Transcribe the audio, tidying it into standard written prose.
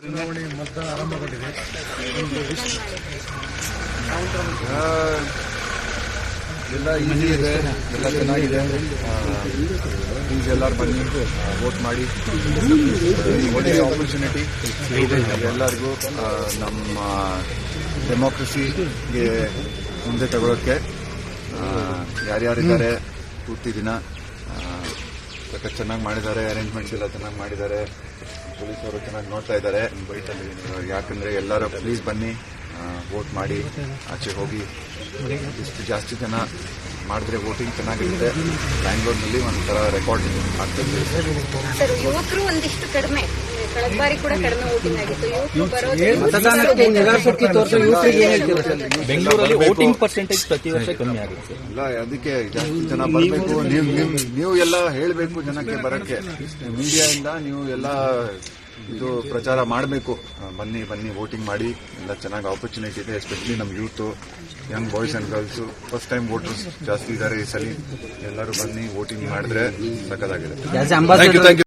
ಚುನಾವಣೆ ಮತದಾನ ಆರಂಭಗೊಂಡಿದೆ. ಎಲ್ಲ ಈಸಿ ಇದೆ, ಎಲ್ಲ ಚೆನ್ನಾಗಿದೆ. ಪ್ಲೀಸ್ ಎಲ್ಲರೂ ಬನ್ನಿ, ವೋಟ್ ಮಾಡಿ. ಒಳ್ಳೆಯ ಆಪರ್ಚುನಿಟಿ ಎಲ್ಲರಿಗೂ ನಮ್ಮ ಡೆಮೋಕ್ರಸಿಗೆ ಮುಂದೆ ತಗೊಳ್ಳೋಕ್ಕೆ. ಯಾರ್ಯಾರಿದ್ದಾರೆ ಪೂರ್ತಿ ದಿನ ಚೆನ್ನಾಗಿ ಮಾಡಿದ್ದಾರೆ, ಅರೇಂಜ್ಮೆಂಟ್ಸ್ ಎಲ್ಲ ಚೆನ್ನಾಗಿ ಮಾಡಿದ್ದಾರೆ, ಪೊಲೀಸರು ಚೆನ್ನಾಗಿ ನೋಡ್ತಾ ಇದ್ದಾರೆ. ಯಾಕಂದ್ರೆ ಎಲ್ಲರೂ ಪ್ಲೀಸ್ ಬನ್ನಿ, ವೋಟ್ ಮಾಡಿ, ಆಚೆ ಹೋಗಿ. ಇಷ್ಟು ಜಾಸ್ತಿ ಜನ ಮಾಡಿದ್ರೆ ವೋಟಿಂಗ್ ಚೆನ್ನಾಗಿರುತ್ತೆ. ಬ್ಯಾಂಗ್ಳೂರಿನಲ್ಲಿ ಒಂಥರ ರೆಕಾರ್ಡ್ ಆಗ್ತದೆ. ಸರ್, ಯುವಕರು ಒಂದಿಷ್ಟು ಕಡಿಮೆ, ಕಳೆದ ಬಾರಿ ಕೂಡ ಕಡಿಮೆ ವೋಟಿಂಗ್ ಆಗಿತ್ತು. ಬೆಂಗಳೂರಲ್ಲಿ ವೋಟಿಂಗ್ ಪರ್ಸೆಂಟೇಜ್ ಪ್ರತಿ ವರ್ಷ ಕಮ್ಮಿ ಆಗುತ್ತೆ. ಇಲ್ಲ, ಅದಕ್ಕೆ ಜಾಸ್ತಿ ಜನ ಬರಬೇಕು. ನೀವು ಎಲ್ಲ ಹೇಳಬೇಕು ಜನಕ್ಕೆ ಬರಕ್ಕೆ. ಮೀಡಿಯಾ ಇಂದ ನೀವು ಎಲ್ಲ ಇದು ಪ್ರಚಾರ ಮಾಡಬೇಕು. ಬನ್ನಿ ಬನ್ನಿ, ವೋಟಿಂಗ್ ಮಾಡಿ. ಎಲ್ಲ ಚೆನ್ನಾಗಿ ಆಪರ್ಚುನಿಟಿ ಇದೆ. ಎಸ್ಪೆಷಲಿ ನಮ್ಮ youth, Young boys and girls, first time voters ಜಾಸ್ತಿ ಇದ್ದಾರೆ ಈ ಸಲ. ಎಲ್ಲರೂ ಬನ್ನಿ, ವೋಟಿಂಗ್ ಮಾಡಿದ್ರೆ ಸಕ್ಕತ್ತಾಗಿದೆ.